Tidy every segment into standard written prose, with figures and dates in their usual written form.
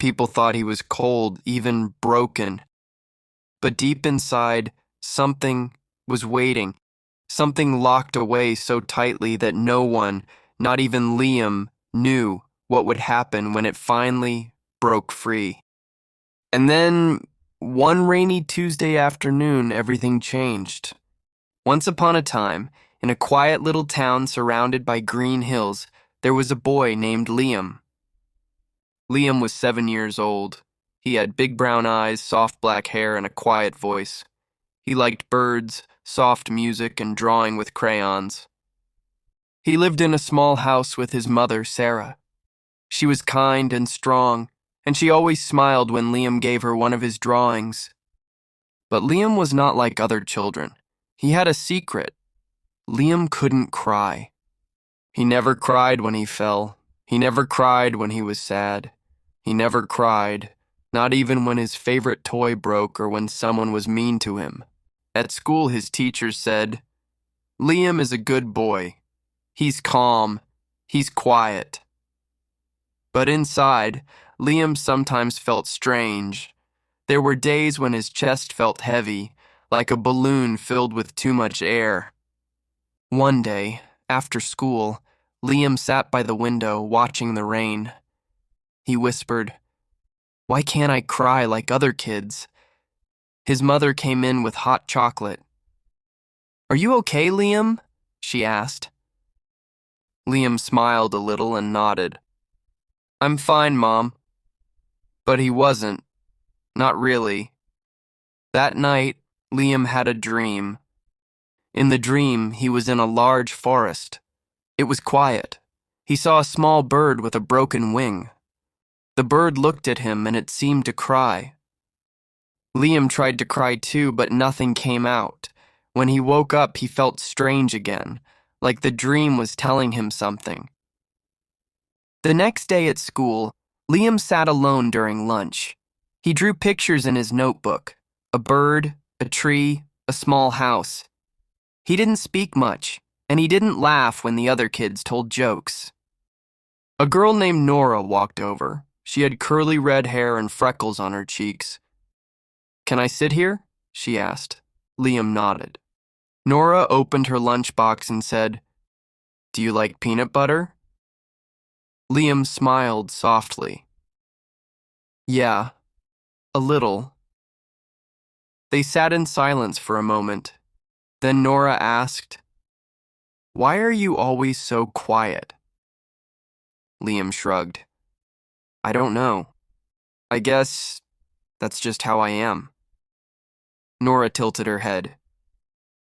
People thought he was cold, even broken. But deep inside, something was waiting. Something locked away so tightly that no one, not even Liam, knew what would happen when it finally broke free. And then, one rainy Tuesday afternoon, everything changed. Once upon a time, in a quiet little town surrounded by green hills, there was a boy named Liam. Liam was 7 years old. He had big brown eyes, soft black hair, and a quiet voice. He liked birds, soft music, and drawing with crayons. He lived in a small house with his mother, Sarah. She was kind and strong, and she always smiled when Liam gave her one of his drawings. But Liam was not like other children. He had a secret. Liam couldn't cry. He never cried when he fell. He never cried when he was sad. He never cried, not even when his favorite toy broke or when someone was mean to him. At school, his teachers said, "Liam is a good boy. He's calm. He's quiet." But inside, Liam sometimes felt strange. There were days when his chest felt heavy, like a balloon filled with too much air. One day, after school, Liam sat by the window watching the rain. He whispered, "Why can't I cry like other kids?" His mother came in with hot chocolate. "Are you okay, Liam?" she asked. Liam smiled a little and nodded. "I'm fine, Mom." But he wasn't. Not really. That night, Liam had a dream. In the dream, he was in a large forest. It was quiet. He saw a small bird with a broken wing. The bird looked at him and it seemed to cry. Liam tried to cry too, but nothing came out. When he woke up, he felt strange again, like the dream was telling him something. The next day at school, Liam sat alone during lunch. He drew pictures in his notebook: a bird, a tree, a small house. He didn't speak much, and he didn't laugh when the other kids told jokes. A girl named Nora walked over. She had curly red hair and freckles on her cheeks. "Can I sit here?" she asked. Liam nodded. Nora opened her lunchbox and said, "Do you like peanut butter?" Liam smiled softly. "Yeah, a little." They sat in silence for a moment. Then Nora asked, "Why are you always so quiet?" Liam shrugged. "I don't know. I guess that's just how I am." Nora tilted her head.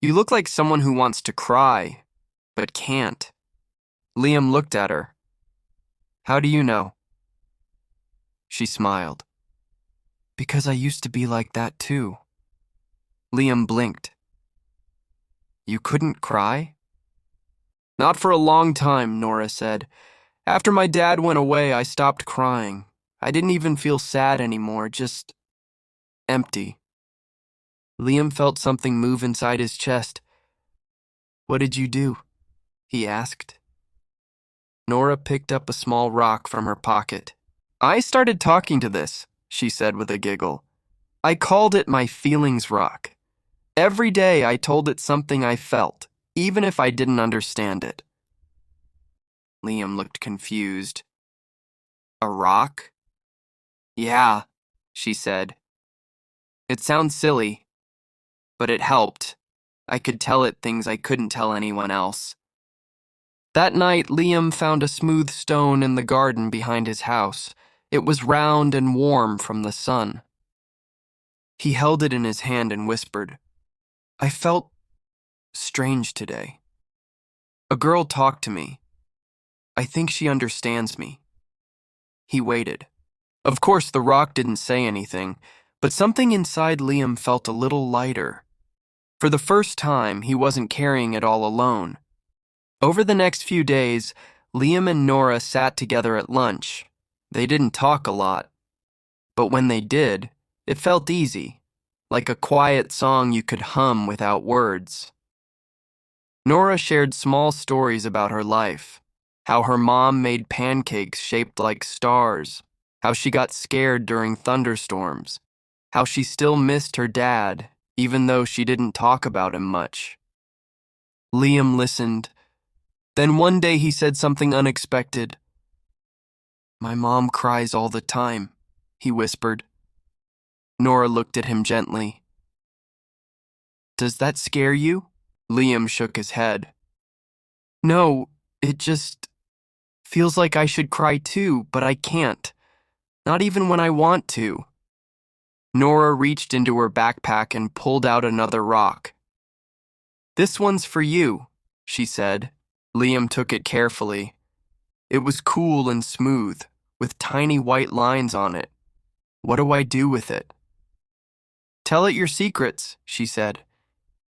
"You look like someone who wants to cry, but can't." Liam looked at her. "How do you know?" She smiled. "Because I used to be like that too." Liam blinked. "You couldn't cry?" "Not for a long time," Nora said. "After my dad went away, I stopped crying. I didn't even feel sad anymore, just empty." Liam felt something move inside his chest. "What did you do?" he asked. Nora picked up a small rock from her pocket. "I started talking to this," she said with a giggle. "I called it my feelings rock. Every day I told it something I felt, even if I didn't understand it." Liam looked confused. "A rock?" "Yeah," she said. "It sounds silly, but it helped. I could tell it things I couldn't tell anyone else." That night, Liam found a smooth stone in the garden behind his house. It was round and warm from the sun. He held it in his hand and whispered, "I felt strange today. A girl talked to me. I think she understands me." He waited. Of course, the rock didn't say anything, but something inside Liam felt a little lighter. For the first time, he wasn't carrying it all alone. Over the next few days, Liam and Nora sat together at lunch. They didn't talk a lot, but when they did, it felt easy, like a quiet song you could hum without words. Nora shared small stories about her life, how her mom made pancakes shaped like stars, how she got scared during thunderstorms, how she still missed her dad, even though she didn't talk about him much. Liam listened. Then one day he said something unexpected. "My mom cries all the time," he whispered. Nora looked at him gently. "Does that scare you?" Liam shook his head. "No, it just feels like I should cry too, but I can't. Not even when I want to." Nora reached into her backpack and pulled out another rock. "This one's for you," she said. Liam took it carefully. It was cool and smooth, with tiny white lines on it. "What do I do with it?" "Tell it your secrets," she said,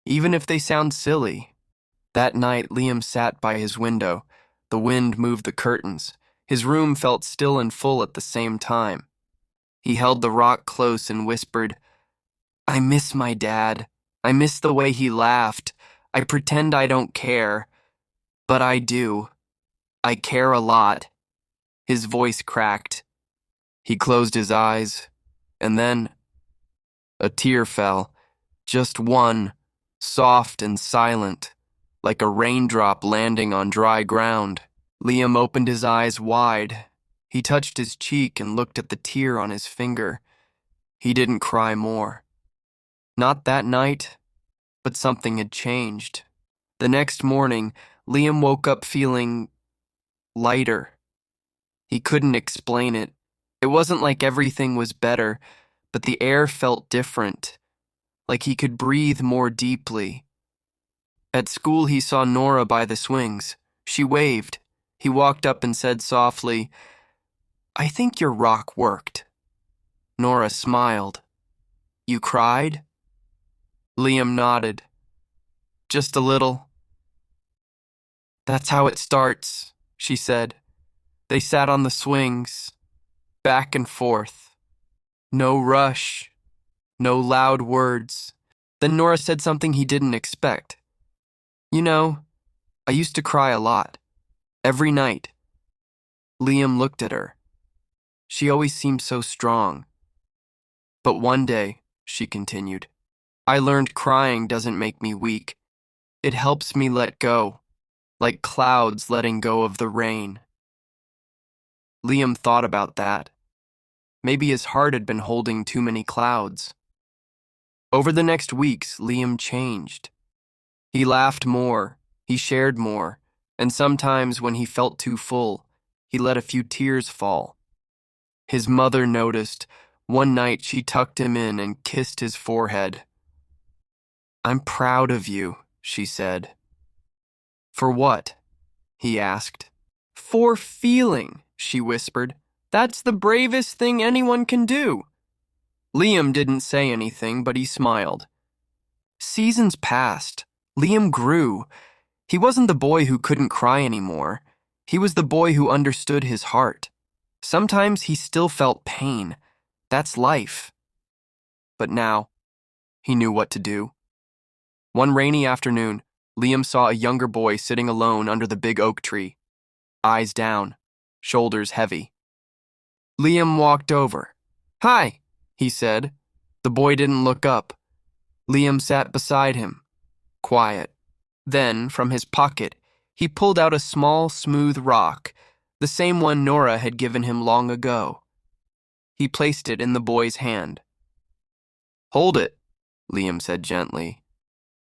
"even if they sound silly." That night, Liam sat by his window. The wind moved the curtains. His room felt still and full at the same time. He held the rock close and whispered, "I miss my dad. I miss the way he laughed. I pretend I don't care. But I do. I care a lot." His voice cracked. He closed his eyes, and then a tear fell. Just one, soft and silent, like a raindrop landing on dry ground. Liam opened his eyes wide. He touched his cheek and looked at the tear on his finger. He didn't cry more. Not that night, but something had changed. The next morning, Liam woke up feeling lighter. He couldn't explain it. It wasn't like everything was better, but the air felt different, like he could breathe more deeply. At school, he saw Nora by the swings. She waved. He walked up and said softly, "I think your rock worked." Nora smiled. "You cried?" Liam nodded. "Just a little." "That's how it starts," she said. They sat on the swings, back and forth. No rush, no loud words. Then Nora said something he didn't expect. "You know, I used to cry a lot. Every night." Liam looked at her. She always seemed so strong. "But one day," she continued, "I learned crying doesn't make me weak. It helps me let go, like clouds letting go of the rain." Liam thought about that. Maybe his heart had been holding too many clouds. Over the next weeks, Liam changed. He laughed more, he shared more, and sometimes when he felt too full, he let a few tears fall. His mother noticed. One night she tucked him in and kissed his forehead. "I'm proud of you," she said. "For what?" he asked. "For feeling," she whispered. "That's the bravest thing anyone can do." Liam didn't say anything, but he smiled. Seasons passed. Liam grew. He wasn't the boy who couldn't cry anymore. He was the boy who understood his heart. Sometimes he still felt pain. That's life. But now, he knew what to do. One rainy afternoon, Liam saw a younger boy sitting alone under the big oak tree, eyes down, shoulders heavy. Liam walked over. "Hi," he said. The boy didn't look up. Liam sat beside him, quiet. Then, from his pocket, he pulled out a small, smooth rock, the same one Nora had given him long ago. He placed it in the boy's hand. "Hold it," Liam said gently.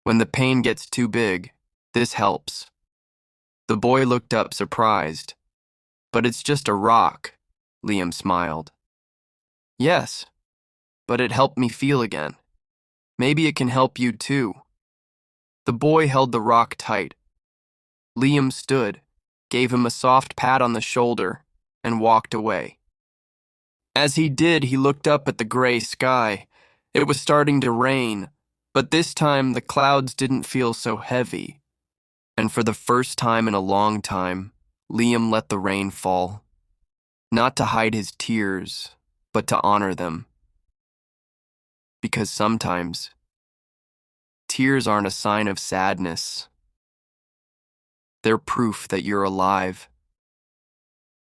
"When the pain gets too big, this helps." The boy looked up surprised. "But it's just a rock," Liam smiled. "Yes, but it helped me feel again. Maybe it can help you too." The boy held the rock tight. Liam stood, gave him a soft pat on the shoulder, and walked away. As he did, he looked up at the gray sky. It was starting to rain, but this time the clouds didn't feel so heavy. And for the first time in a long time, Liam let the rain fall. Not to hide his tears, but to honor them. Because sometimes, tears aren't a sign of sadness. They're proof that you're alive.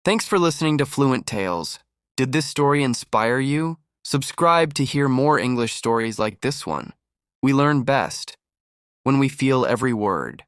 Thanks for listening to Fluent Tales. Did this story inspire you? Subscribe to hear more English stories like this one. We learn best when we feel every word.